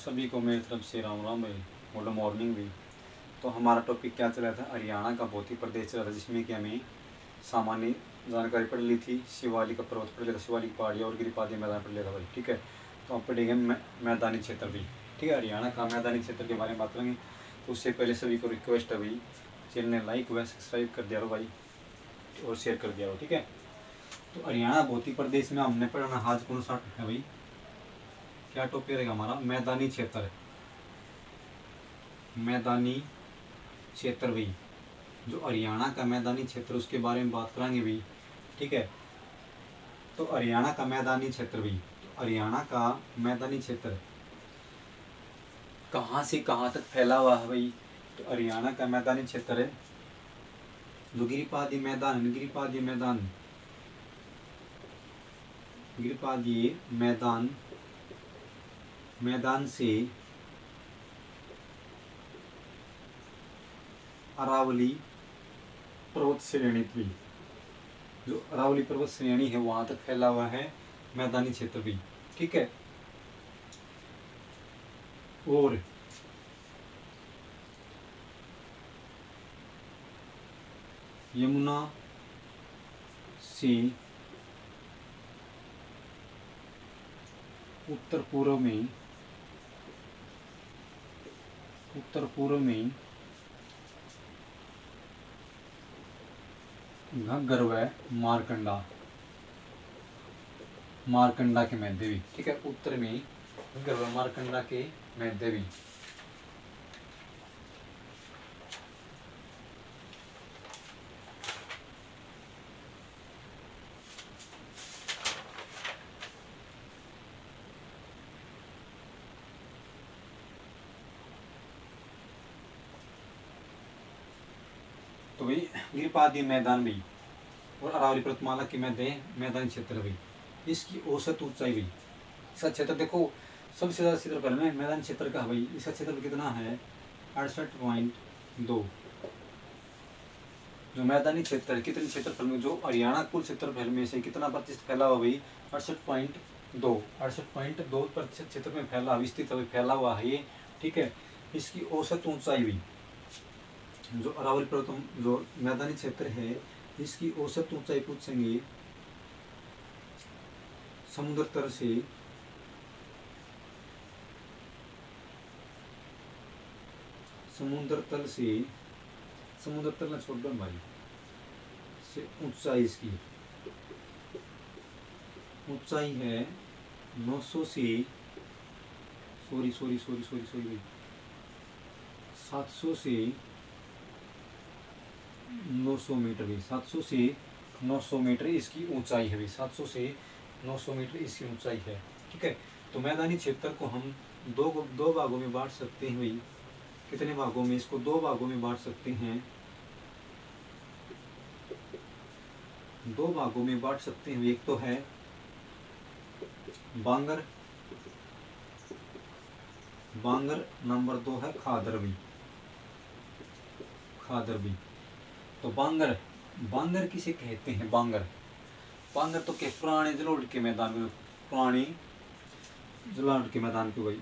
सभी को मेरी तरफ से राम राम भाई, गुड मॉर्निंग भी। तो हमारा टॉपिक क्या चल रहा था, हरियाणा का भौती प्रदेश चल रहा था, जिसमें कि हमें सामान्य जानकारी पढ़ ली थी। शिवालिक पर्वत पढ़ लिया था, शिवालिक पहाड़ियाँ और गिरिपादी मैदान पढ़ लिया था भाई, ठीक है। तो अब पढ़ेंगे मैदानी क्षेत्र भी, ठीक है। हरियाणा का मैदानी क्षेत्र के बारे में बात करेंगे। तो उससे पहले सभी को रिक्वेस्ट है भाई, चैनल ने लाइक व सब्सक्राइब कर दिया हो भाई, और शेयर कर दिया हो, ठीक है। तो हरियाणा भौती प्रदेश में हमने पढ़ना आज कौन सा है भाई, क्या टॉपिक रहेगा हमारा, मैदानी क्षेत्र। मैदानी क्षेत्र भी, जो हरियाणा का मैदानी क्षेत्र उसके बारे में बात करेंगे भी, ठीक है। तो हरियाणा का मैदानी क्षेत्र भी, तो हरियाणा का मैदानी क्षेत्र कहाँ से कहाँ तक फैला हुआ है भाई। तो हरियाणा का मैदानी क्षेत्र है जो गिरिपादी मैदान, गिरिपादी मैदान मैदान से अरावली पर्वत श्रेणी भी, जो अरावली पर्वत श्रेणी है वहां तक फैला हुआ है मैदानी क्षेत्र भी, ठीक है। और यमुना से उत्तर पूर्व में घग्गर व मारकंडा के मध्य भी, ठीक है। उत्तर में घग्गर व मारकंडा के मध्य भी। तो भाई गिरिपादी मैदान भी और अरावली पर्वतमाला के मध्य मैदानी क्षेत्र भी, इसकी औसत ऊंचाई भी, इसका क्षेत्र देखो सबसे ज़्यादा क्षेत्रफल में मैदानी क्षेत्र का भाई, इसका क्षेत्रफल कितना है 68.2। जो मैदानी क्षेत्र कितने क्षेत्रफल में, जो हरियाणा कुल क्षेत्रफल में से कितना प्रतिशत फैला हुआ भाई 68.2% क्षेत्र में फैला विस्तृत फैला हुआ है ये, ठीक है। इसकी औसत ऊंचाई भी, जो अरावली पर्वत जो मैदानी क्षेत्र है इसकी औसत ऊंचाई पूछेंगे समुद्र तल ना छोड़ दो भाई से ऊंचाई, इसकी ऊंचाई है 900 से 700 से 900 मीटर भी, 700 से 900 मीटर इसकी ऊंचाई है भी, 700 से 900 मीटर इसकी ऊंचाई है, ठीक है। तो मैदानी क्षेत्र को हम दो भागों में बांट सकते हैं भाई, कितने भागों में, इसको दो भागों में बांट सकते हैं, दो भागों में बांट सकते हैं। एक तो है बांगर, नंबर 2 है खादर भी। तो बांगर किसे कहते हैं, बांगर तो के पुराने जलोढ़ के मैदान में, भाई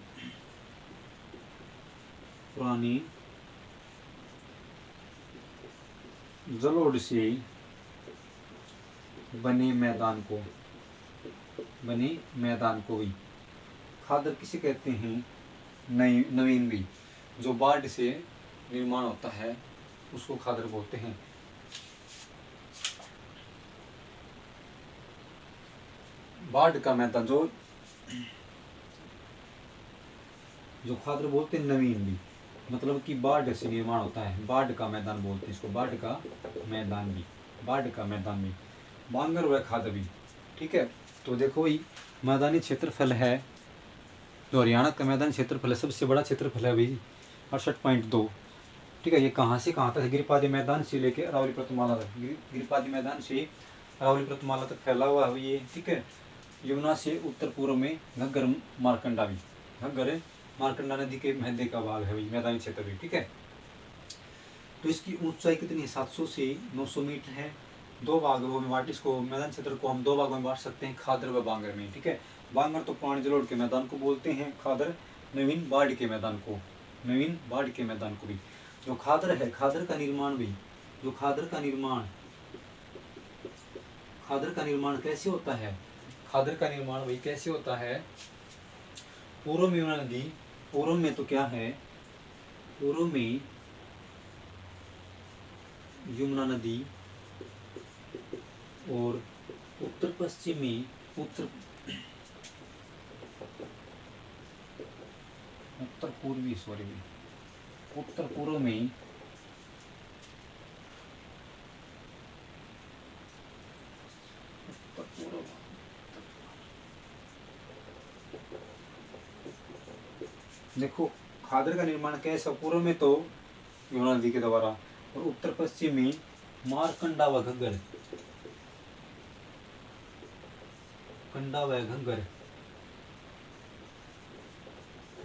पुरानी जलोढ़ से बने मैदान को भी। खादर किसे कहते हैं, नवीन भी, जो बाढ़ से निर्माण होता है उसको खादर बोलते हैं। बाढ़ का मैदान जो खादर बोलते हैं, नवीन भी मतलब कि बाढ़ से निर्माण होता है, बाढ़ का मैदान बोलते हैं इसको, बाढ़ का मैदान भी बांगर व खादर भी, ठीक है। तो देखो ये मैदानी क्षेत्रफल है, जो हरियाणा का मैदानी क्षेत्रफल है सबसे बड़ा क्षेत्रफल है भाई 68.2, ठीक है। ये कहाँ से कहाँ तक, गिरिपादी मैदान से लेके अरावली पर्वतमाला तक, गिरिपादी मैदान से अरावली पर्वतमाला तक फैला हुआ है ये, ठीक है। यमुना से उत्तर पूर्व में घग्गर मारकंडा नदी के मध्य का भाग है भाई मैदानी क्षेत्र भी, ठीक है। तो इसकी ऊंचाई कितनी है 700 से 900 मीटर है। दो भागों में बांट, इसको मैदान क्षेत्र को हम दो भागों में बांट सकते हैं, खादर व बांगर में, ठीक है। बांगर तो पुराने जलोढ़ के मैदान को बोलते हैं, खादर नवीन बाढ़ के मैदान को, नवीन बाढ़ के मैदान को भी। जो खादर है, खादर का निर्माण भी, जो खादर का निर्माण, खादर का निर्माण कैसे होता है, खादर का निर्माण भाई कैसे होता है, पूर्व में यमुना नदी, पूर्व में तो क्या है, पूर्व में यमुना नदी और उत्तर पश्चिम में उत्तर पूर्वी सॉरी उत्तर पूर्व में उत्तर पूर्व, देखो खादर का निर्माण कैसा, पूर्व में तो यमुना नदी के द्वारा और उत्तर पश्चिम में मारकंडा व घग्गर, कंडा व घग्गर,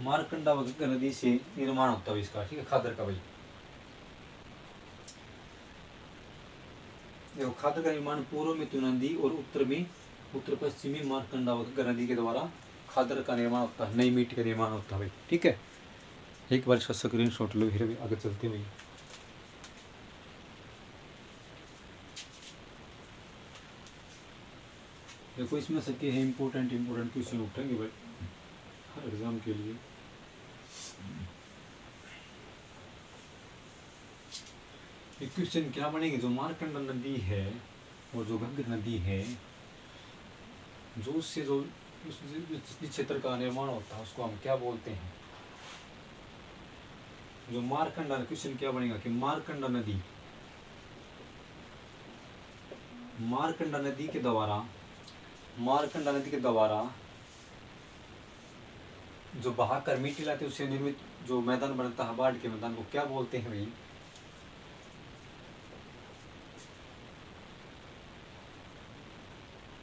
मारकंडा व घग्गर नदी से निर्माण होता है इसका, ठीक है, खादर का भाई। देखो खादर का निर्माण पूर्व में तो नदी और उत्तर में, उत्तर पश्चिम में मारकंडा व घग्गर नदी के द्वारा खादर का निर्माण होता है, नई मिट्टी का निर्माण होता है भाई, ठीक है। एक बार इसका स्क्रीन शॉट लो, फिर आगे चलते हैं भाई। देखो इसमें से क्या है, इम्पोर्टेंट क्वेश्चन उठेंगे भाई हर एग्जाम के लिए। क्वेश्चन क्या बनेगी, जो मारकंडा नदी है और जो घग्गर नदी है, जो उससे जो जिस क्षेत्र का निर्माण होता है उसको हम क्या बोलते हैं। जो मारकंडा, क्वेश्चन क्या बनेगा कि मारकंडा नदी, मारकंडा नदी के द्वारा, मारकंडा नदी के द्वारा जो बहाकर मिट्टी लाते उससे निर्मित जो मैदान बनता है बाढ़ के मैदान को क्या बोलते हैं भाई।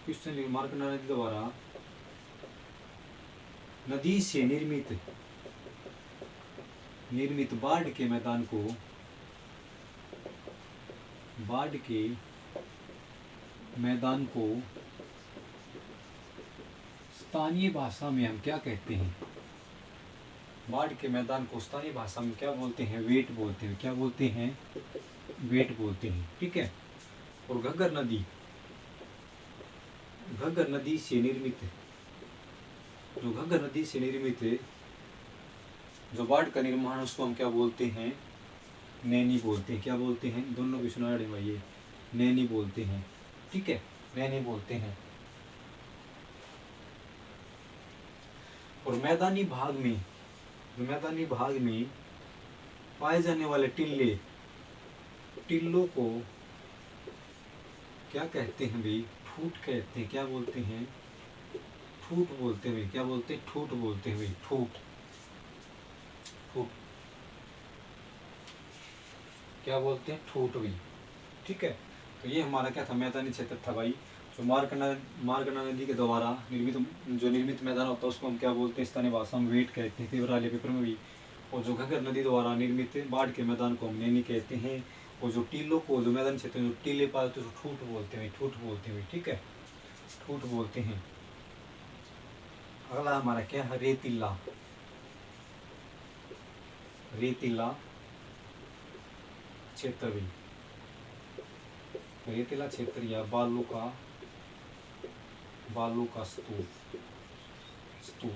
क्वेश्चन मारकंडा नदी द्वारा नदी से निर्मित बाढ़ के मैदान को, बाढ़ के मैदान को स्थानीय भाषा में हम क्या कहते हैं, बाढ़ के मैदान को स्थानीय भाषा में क्या बोलते हैं, वेट बोलते हैं, क्या बोलते हैं, वेट बोलते हैं, ठीक है। और घग्गर नदी, घग्गर नदी से निर्मित, जो घग्गर नदी से निर्मित जो बाढ़ का निर्माण उसको हम क्या बोलते हैं, नैनी बोलते हैं, क्या बोलते हैं, दोनों भी सुना रहे भाई, नैनी बोलते हैं, ठीक है, नैनी बोलते हैं। और मैदानी भाग में, मैदानी भाग में पाए जाने वाले टिल्ले, टिल्लों को क्या कहते हैं भाई, ठूठ कहते हैं, क्या बोलते हैं, ठूठ बोलते हैं, क्या बोलते हैं, ठूठ बोलते हैं भाई, ठूठ, ठूठ क्या बोलते हैं, ठूठ भी, ठीक है। तो ये हमारा क्या था, मैदानी क्षेत्र था भाई। जो मारकंडा नदी के द्वारा निर्मित मैदान होता है उसको हम क्या बोलते हैं, स्थानीय भाषा में वेट कहते हैं, पेपर वाले पेपर में भी। और जो घग्गर नदी द्वारा निर्मित बाढ़ के मैदान को हम नैनी कहते हैं। और जो टीलों को, जो मैदानी क्षेत्र में जो टीले पाते हैं, ठूठ बोलते हैं, ठूठ बोलते हैं, ठीक है, ठूठ बोलते हैं। अगला हमारा क्या है, रेतीला, रेतीला क्षेत्र भी, रेतीला क्षेत्र या बालू का स्तूप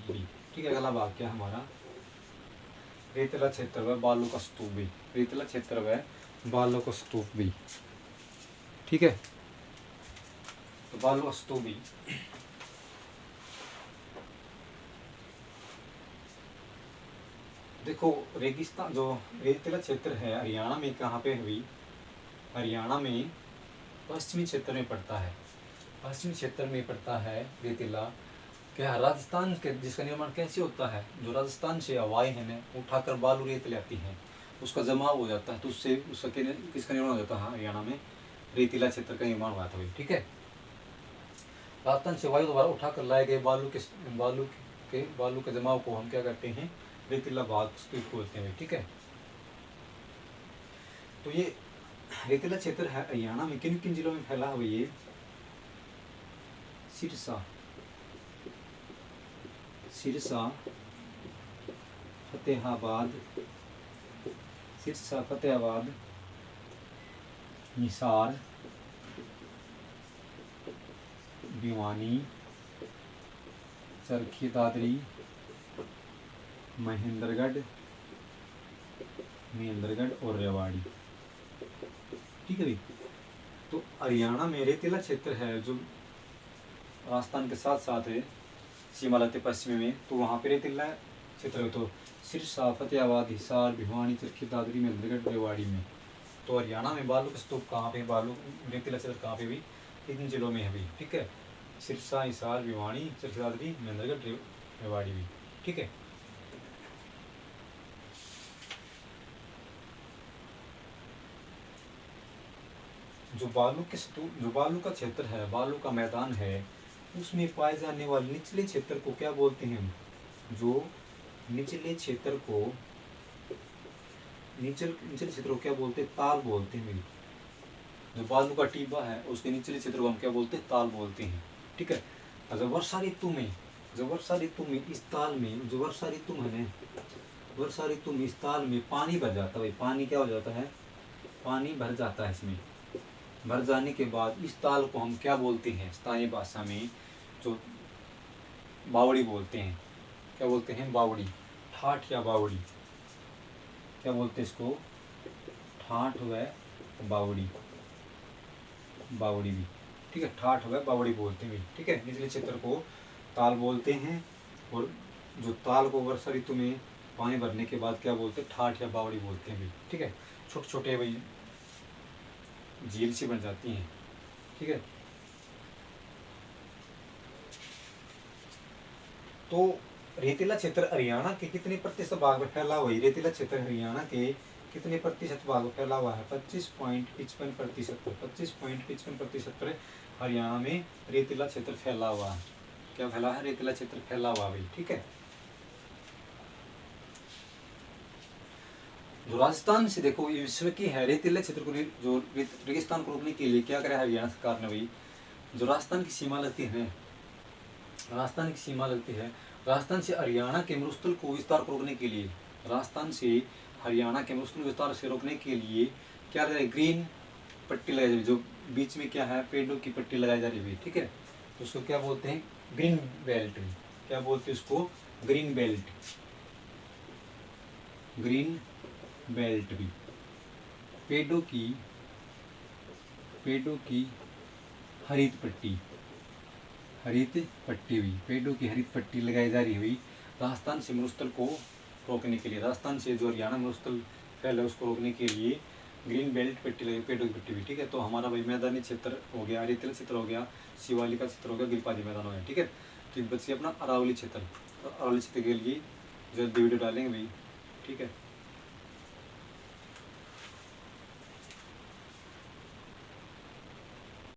भी, ठीक है। अगला भाग क्या हमारा, रेतीला क्षेत्र व बालू का स्तूप भी, रेतीला क्षेत्र व बालू का स्तूप भी, ठीक है। तो बालू का स्तूप भी, देखो रेगिस्तान, जो रेतीला क्षेत्र है हरियाणा में कहाँ पे हुई, हरियाणा में पश्चिमी क्षेत्र में पड़ता है, पश्चिमी क्षेत्र में पड़ता है रेतीला। क्या राजस्थान के, जिसका निर्माण कैसे होता है, जो राजस्थान से हवाएं हैं ना उठाकर बालू रेत ले आती हैं, उसका जमाव हो जाता है, तो उससे उसका किसका निर्माण हो जाता है, हरियाणा में रेतीला क्षेत्र का निर्माण हुआ था भाई, ठीक है। राजस्थान से वायु द्वारा उठाकर लाए गए बालू के जमाव को हम क्या करते हैं, रेतीला भाग बोलते हैं, ठीक है। तो ये रेतीला क्षेत्र है हरियाणा में किन किन जिलों में फैला हुआ, ये सिरसा, फतेहाबाद, सिरसा, फतेहाबाद, हिसार, भिवानी, चरखी दादरी, महेंद्रगढ़ और रेवाड़ी। ठीक है भाई। तो हरियाणा में रेतीला क्षेत्र है जो राजस्थान के साथ साथ है, सीमा लगते पश्चिमी में, तो वहाँ पे रेतीला क्षेत्र है। तो सिरसा, फतेहाबाद, हिसार, भिवानी, चरखी दादरी, महेंद्रगढ़, रेवाड़ी में। तो हरियाणा में बालू का स्तूप कहाँ पे, बालू रेतीला क्षेत्र कहाँ पे भी, इन जिलों में है भी। ठीक है, सिरसा, हिसार, भिवानी, चरखी दादरी, महेंद्रगढ़, रेवाड़ी भी। ठीक है। जो बालू का क्षेत्र है, बालू का मैदान है, उसमें पाए जाने वाले निचले क्षेत्र को क्या बोलते हैं? जो निचले क्षेत्र को क्या बोलते हैं? ताल बोलते हैं। जो बालू का टीबा है उसके निचले क्षेत्र को हम क्या बोलते हैं? ताल बोलते हैं। ठीक है। जब वर्षा ऋतु में इस ताल में, जो वर्षा ऋतु में इस ताल में पानी भर जाता है। पानी क्या हो जाता है? पानी भर जाता है। इसमें भर जाने के बाद इस ताल को हम क्या बोलते हैं? स्थानीय भाषा में जो बावड़ी बोलते हैं। क्या बोलते हैं? बावड़ी, ठाठ या बावड़ी। क्या बोलते हैं इसको? ठाठ व बावड़ी भी। ठीक है, ठाठ व बावड़ी बोलते हैं। ठीक है, निचले क्षेत्र को ताल बोलते हैं, और जो ताल को वर्षा ऋतु में पानी भरने के बाद क्या बोलते हैं? ठाठ या बावड़ी बोलते हैं। ठीक है, छोटे छोटे भाई झील सी बन जाती हैं। ठीक है। तो रेतीला क्षेत्र हरियाणा के कितने प्रतिशत भाग में फैला हुआ है? रेतीला क्षेत्र हरियाणा के कितने प्रतिशत भाग में फैला हुआ है? 25.55%। 25.55% हरियाणा में रेतीला क्षेत्र फैला हुआ है। क्या फैला है? रेतीला क्षेत्र फैला हुआ भाई। ठीक है। जो राजस्थान से देखो ये विश्व की है, रेतीले क्षेत्र को, जो रेगिस्तान को रोकने के लिए क्या करा है हरियाणा सरकार ने भाई? जो राजस्थान की सीमा लगती है, राजस्थान से हरियाणा के मरुस्थल को विस्तार को रोकने के लिए, रोकने के लिए क्या लगाई? ग्रीन पट्टी लगाई जा रही, जो बीच में क्या है? पेड़ों की पट्टी लगाई जा रही है। ठीक है, तो उसको क्या बोलते हैं? Green belt. क्या बोलते हैं उसको? ग्रीन बेल्ट भी। पेड़ों की हरित पट्टी भी, पेड़ों की हरित पट्टी लगाई जा रही हुई राजस्थान से मरुस्थल को रोकने के लिए। राजस्थान से जो हरियाणा मरुस्थल फैला है उसको रोकने के लिए ग्रीन बेल्ट पट्टी लगी, पेड़ों की पट्टी भी। ठीक है, तो हमारा भाई मैदानी क्षेत्र हो गया, रेतीला क्षेत्र हो गया, शिवालिक क्षेत्र हो गया, गिरिपादी मैदान हो गया। ठीक है, तो बच्चे अपना अरावली क्षेत्र, तो अरावली क्षेत्र के लिए जल्दी वीडियो डालेंगे भाई। ठीक है।